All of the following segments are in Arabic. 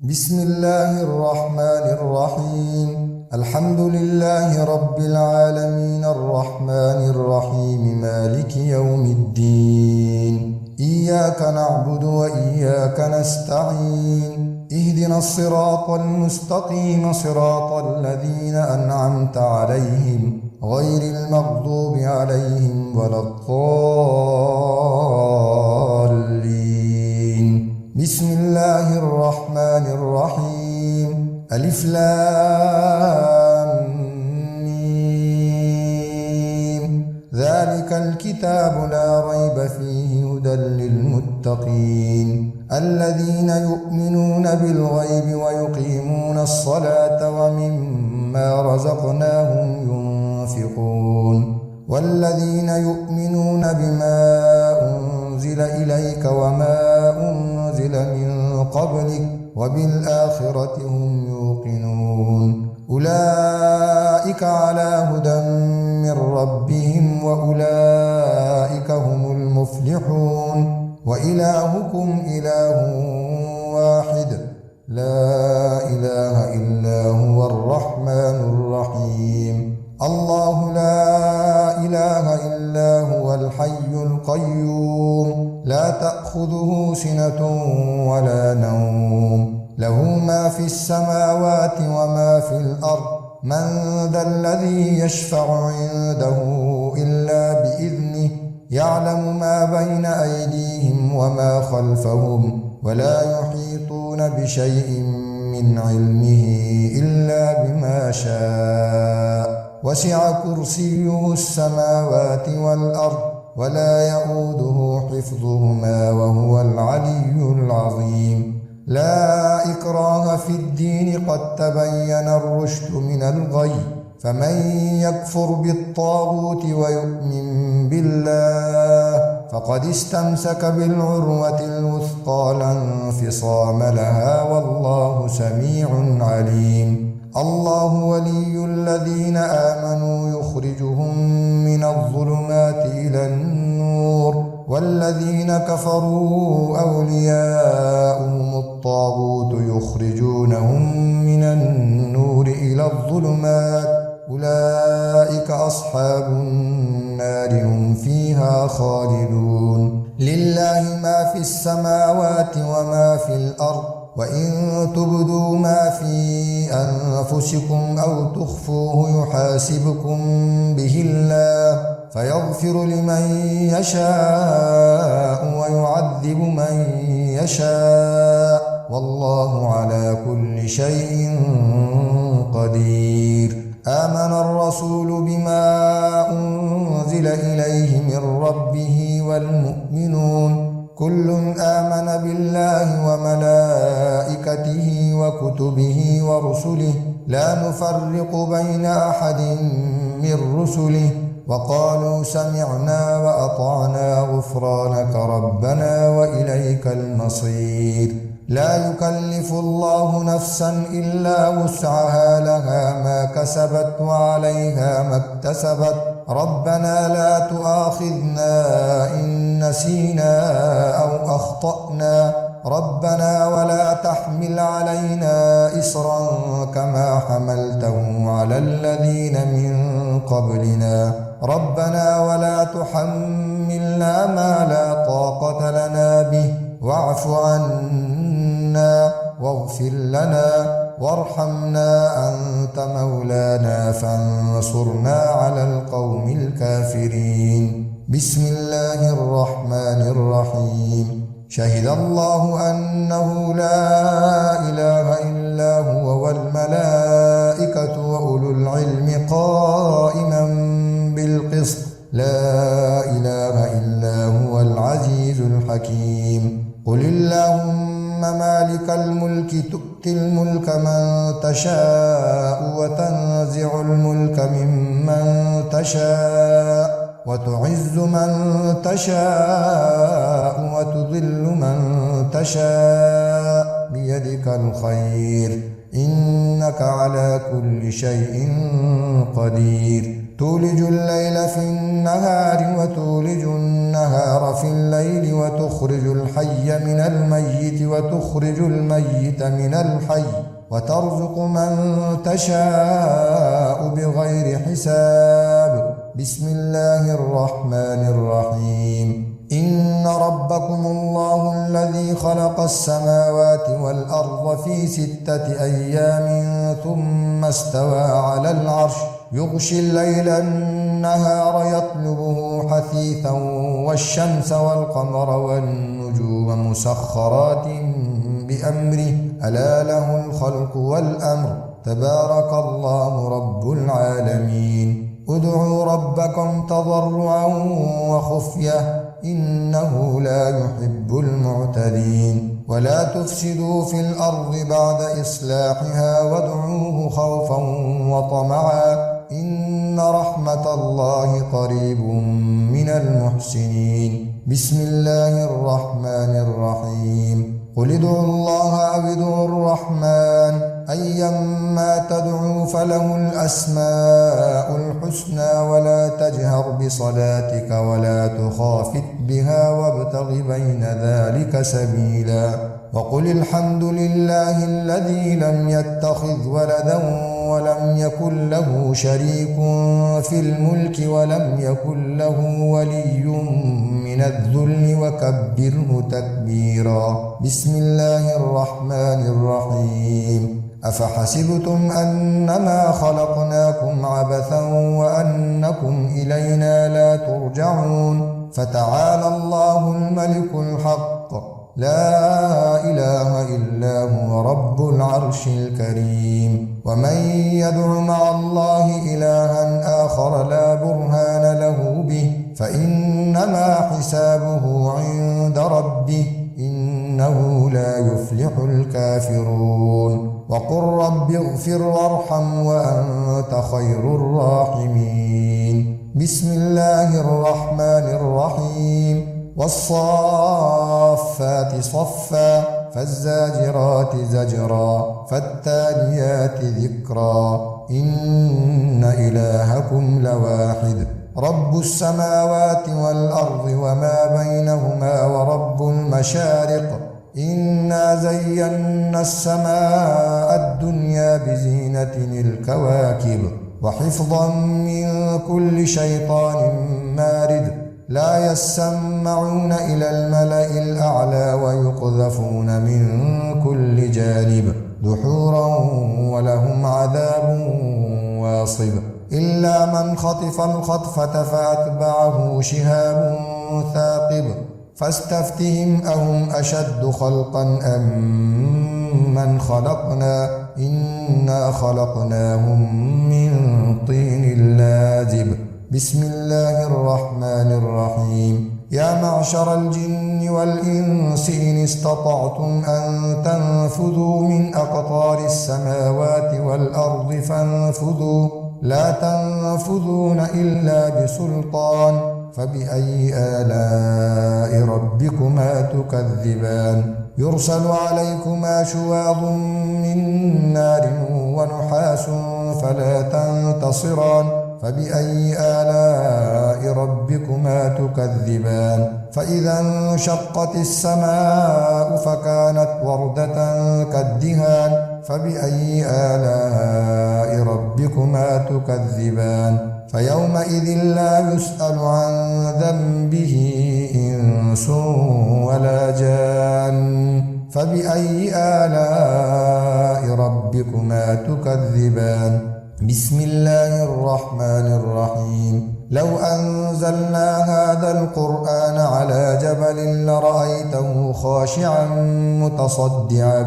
بسم الله الرحمن الرحيم. الحمد لله رب العالمين الرحمن الرحيم مالك يوم الدين. إياك نعبد وإياك نستعين. اهدنا الصراط المستقيم صراط الذين أنعمت عليهم غير المغضوب عليهم ولا الضالين. بسم الله الرحمن الرحيم. ألف لام ميم. ذلك الكتاب لا ريب فيه هدى للمتقين الذين يؤمنون بالغيب ويقيمون الصلاة ومما رزقناهم ينفقون والذين يؤمنون بما أنزل إليك وما أنزل من قبلك وبالآخرة هم يوقنون أولئك على هدى من ربهم وأولئك هم المفلحون وإلهكم إله واحد لا إله إلا هو الرحمن الرحيم. الله لا إله إلا هو الحي القيوم لا تأخذه سنة ولا نوم له ما في السماوات وما في الأرض من ذا الذي يشفع عنده إلا بإذنه يعلم ما بين أيديهم وما خلفهم ولا يحيطون بشيء من علمه إلا بما شاء وسع كرسيه السماوات والأرض ولا يؤوده حفظهما وهو العلي العظيم. لا إكراه في الدين قد تبين الرشد من الغي فمن يكفر بالطاغوت ويؤمن بالله فقد استمسك بالعروة الوثقى لا انفصام لها والله سميع عليم. الله ولي الذين آمنوا يخرجهم من الظلمات إلى النور والذين كفروا أولياؤهم الطاغوت يخرجونهم من النور إلى الظلمات أولئك أصحاب النار هم فيها خالدون. لله ما في السماوات وما في الأرض وإن تبدوا ما في أنفسكم أو تخفوه يحاسبكم به الله فيغفر لمن يشاء ويعذب من يشاء والله على كل شيء قدير. آمن الرسول بما أنزل إليه من ربه والمؤمنون كل آمن بالله وملائكته وكتبه ورسله لا نفرق بين أحد من رسله وقالوا سمعنا وأطعنا غفرانك ربنا وإليك المصير. لا يكلف الله نفسا إلا وسعها لها ما كسبت وعليها ما اكتسبت ربنا لا تؤاخذنا إن نسينا أو أخطأنا ربنا ولا تحمل علينا إصرا كما حملته على الذين من قبلنا ربنا ولا تحملنا ما لا طاقة لنا به واعف عنا واغفر لنا وارحمنا أنت مولانا فانصرنا على القوم الكافرين. بسم الله الرحمن الرحيم. شهد الله أنه لا إله إلا هو والملائكة وأولو العلم قائما بالقسط لا إله إلا هو العزيز الحكيم. قل اللهم مالك الملك تؤتي الملك من تشاء وتنزع الملك ممن تشاء وتعز من تشاء وتضل من تشاء بيدك الخير إنك على كل شيء قدير. تولج الليل في النهار وتولج النهار في الليل وتخرج الحي من الميت وتخرج الميت من الحي وترزق من تشاء بغير حساب. بسم الله الرحمن الرحيم. إن ربكم الله الذي خلق السماوات والأرض في 6 أيام ثم استوى على العرش يغشي الليل النهار يطلبه حثيثا والشمس والقمر والنجوم مسخرات بأمره ألا له الخلق والأمر تبارك الله رب العالمين. ادعوا ربكم تضرعا وخفية إنه لا يحب المعتدين. ولا تفسدوا في الأرض بعد إصلاحها وادعوه خوفا وطمعا إن رحمة الله قريب من المحسنين. بسم الله الرحمن الرحيم. قل ادعوا الله أو ادعوا الرحمن أيما تدعوا فله الأسماء الحسنى ولا تجهر بصلاتك ولا تخافت بها وابتغ بين ذلك سبيلا. وقل الحمد لله الذي لم يتخذ ولدا ولم يكن له شريك في الملك ولم يكن له ولي من الذل وكبره تكبيرا. بسم الله الرحمن الرحيم. أفحسبتم أنما خلقناكم عبثا وأنكم إلينا لا ترجعون فتعالى الله الملك الحق لا إله إلا هو رب العرش الكريم. ومن يدع مع الله إلها آخر لا برهان له به فإنما حسابه عند ربه إنه لا يفلح الكافرون. وقل رب اغفر وارحم وأنت خير الراحمين. بسم الله الرحمن الرحيم. والصافات صفا فالزاجرات زجرا فالتاليات ذكرا إن إلهكم لواحد رب السماوات والأرض وما بينهما ورب المشارق إنا زينا السماء الدنيا بزينة الكواكب وحفظا من كل شيطان مارد لا يسمعون إلى الملأ الأعلى ويقذفون من كل جانب دحورا ولهم عذاب واصب إلا من خطف الخطفة فأتبعه شهاب ثاقب فاستفتهم أهم أشد خلقا أم من خلقنا إنا خلقناهم من طين لازب. بسم الله الرحمن الرحيم. يا معشر الجن والإنس إن استطعتم أن تنفذوا من أقطار السماوات والأرض فانفذوا لا تنفذون إلا بسلطان فبأي آلاء ربكما تكذبان يرسل عليكما شواظ من نار ونحاس فلا تنتصران فبأي آلاء ربكما تكذبان فإذا انشقت السماء فكانت وردة كالدهان فبأي آلاء ربكما تكذبان فيومئذ لا يسأل عن ذنبه إنس ولا جان فبأي آلاء ربكما تكذبان. بسم الله الرحمن الرحيم. لو أنزلنا هذا القرآن على جبل لرأيته خاشعا متصدعا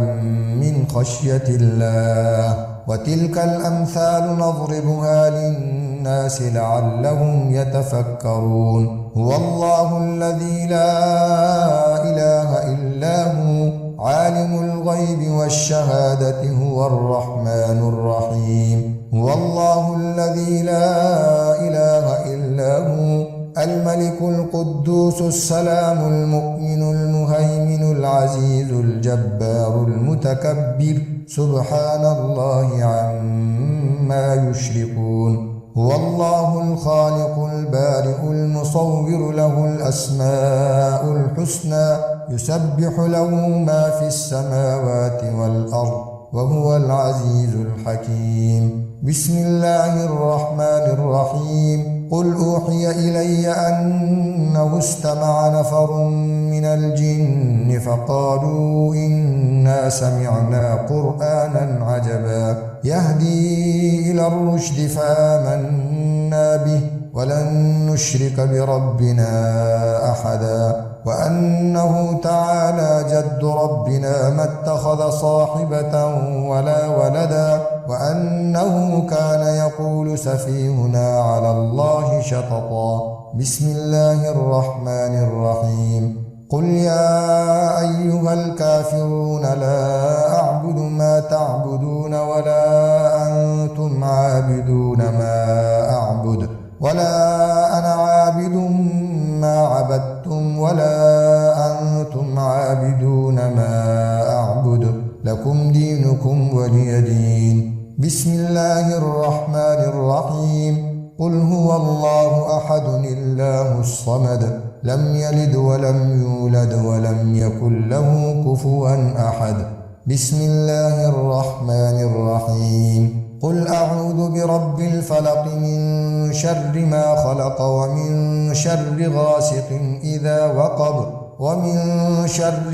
من خشية الله وتلك الأمثال نضربها للناس لعلهم يتفكرون. هو الله الذي لا إله إلا هو عالم الغيب والشهادة هو الرحمن الرحيم. هو الله الذي لا إله إلا هو الملك القدوس السلام المؤمن المهيمن العزيز الجبار المتكبر سبحان الله عما يشركون. هو الله الخالق البارئ المصور له الأسماء الحسنى يسبح له ما في السماوات والأرض وهو العزيز الحكيم بسم الله الرحمن الرحيم قل أوحي إلي أنه استمع نفر من الجن فقالوا إنا سمعنا قرآنا عجبا يهدي إلى الرشد فآمنا به ولن نشرك بربنا أحدا وأنه تعالى جد ربنا ما اتخذ صاحبة ولا ولدا وأنه كان يقول سفيهنا على الله شططا بسم الله الرحمن الرحيم قل يا أيها الكافرون لا أعبد ما تعبدون ولا أنتم عابدون ما أعبد ولا أنا عابد ما عبدتم ولا أنتم عابدون ما أعبد لكم دينكم ولي دين بسم الله الرحمن الرحيم قل هو الله أحد الله الصمد لم يلد ولم يولد ولم يكن له كفوا أحد بسم الله الرحمن الرحيم قل أعوذ برب الفلق من شر ما خلق ومن شر غاسق إذا وقب ومن شر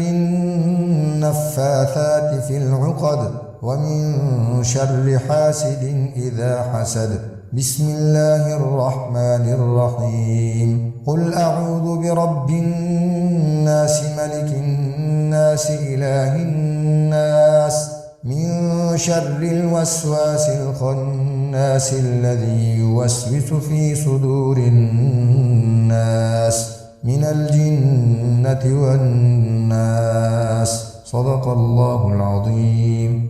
النفاثات في العقد ومن شر حاسد إذا حسد بسم الله الرحمن الرحيم قل أعوذ برب الناس ملك الناس إله الناس من شر الوسواس الخناس الذي يوسوس في صدور الناس من الجنة والناس صدق الله العظيم.